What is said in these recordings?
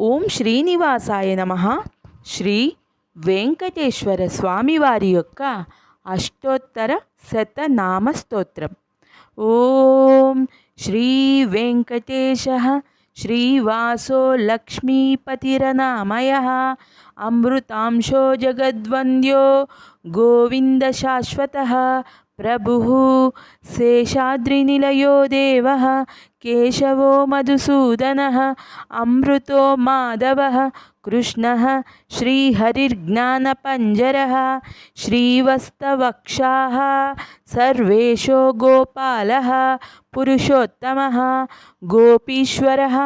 ఓం శ్రీనివాసాయ నమః. శ్రీ వెంకటేశ్వర స్వామివారి యొక్క అష్టోత్తర శతనామ స్తోత్రం. ఓం శ్రీ వెంకటేశ శ్రీవాసో లక్ష్మీపతిరనామయః అమృతాంశో జగద్వంద్యో గోవింద శాశ్వతః ప్రభుః శేషాద్రినిలయో దేవః కేశవో మధుసూదనః అమృతో మాధవః కృష్ణః శ్రీహరిర్జ్ఞానపంజరః శ్రీవత్సవక్షాః సర్వేషో గోపాలః పురుషోత్తమః గోపీశ్వరః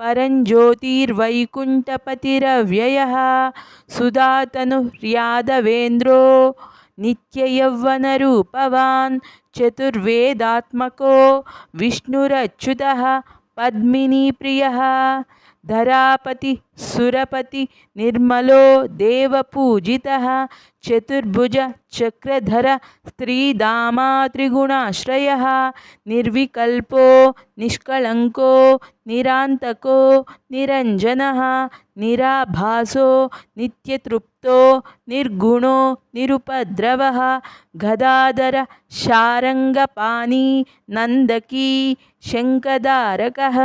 పరంజ్యోతిర్వైకుంఠపతిరవ్యయः సుధాతనుర్యాదవేంద్రో నిత్యయౌవనరూపవాన్ చతుర్వేదాత్మకో విష్ణురచ్యుతః పద్మినీప్రియः ధరాపతి సురపతి నిర్మలో దేవపూజితः చతుర్భుజ చక్రధర స్త్రీదామా త్రిగుణాశ్రయः నిర్వికల్పో నిష్కళంకో నిరాంతకో నిరంజనः నిరాభాసో నిత్యతృప్తో నిర్గుణో నిరుపద్రవः గదాధర శారంగపాణి నందకీ శంఖధారకः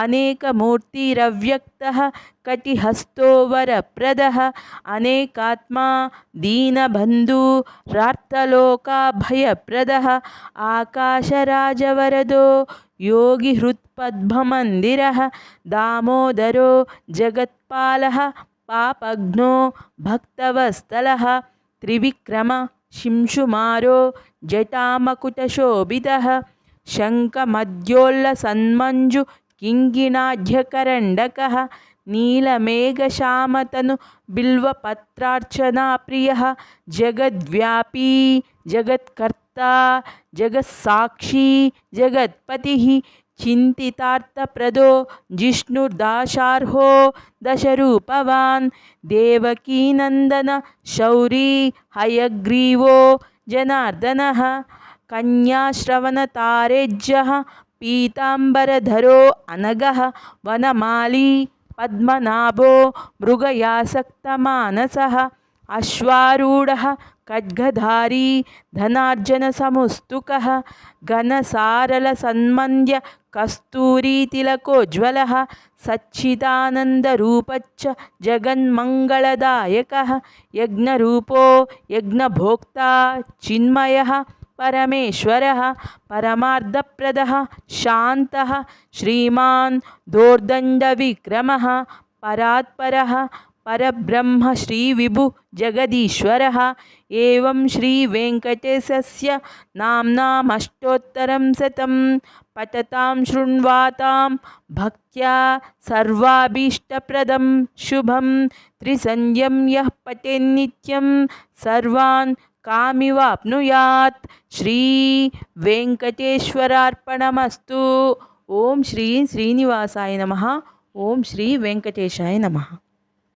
అనేకమూర్తిరవ్యక్తः కటిహస్తో వరప్రదः అనేకాత్మా దీనబంధు రార్తలోకాభయప్రదः ఆకాశరాజవరదో యోగిహృత్పద్మమందిరः దామోదరో జగత్పాలः పాపఘ్నో భక్తవత్సలः త్రివిక్రమ శింశుమారో జటామకుటశోభితः శంఖమద్యోల్లసన్మంజు కింగిణాఢ్యకరండకः నీలమేఘశ్యామతను బిల్వపత్రార్చనా ప్రియः జగద్వ్యాపీ జగత్కర్తా జగత్సాక్షి జగత్పతిः చింతితార్థప్రదో జిష్ణుర్దాశార్హో దశరూపవాన్ దేవకీనందన శౌరీ హయగ్రీవో జనార్దనः కన్యాశ్రవణతారేజ్యः పీతాంబరధరో అనగः వనమాలి పద్మనాభో మృగయాసక్తమానసः అశ్వారూఢः ఖడ్గధారీ ధనార్జనసముస్తుకः ఘనసారలసన్మంద్య కస్తూరీతిలకోజ్వలः సచ్చిదానందరూపశ్చ జగన్మంగళదాయకः యజ్ఞరూపో యజ్ఞభోక్తా చిన్మయः పరమేశ్వరः పరమార్థప్రదः శాంతः శ్రీమాన్ దోర్దండవిక్రమः పరాత్పరः పరబ్రహ్మ శ్రీవిభు జగదీశ్వరः ఏవం శ్రీవేంకటేశస్య నామ్నామష్టోత్తరం శతం పఠతాం శృణ్వాతాం భక్త్యా సర్వాభీష్టప్రదం శుభం త్రిసంధ్యం యః పఠేన్నిత్యం సర్వాన్ కామివాప్నుయాత్. శ్రీ వెంకటేశ్వరార్పణమస్తు. ఓం శ్రీ శ్రీనివాసాయ నమః. ఓం శ్రీ వెంకటేశాయ నమః.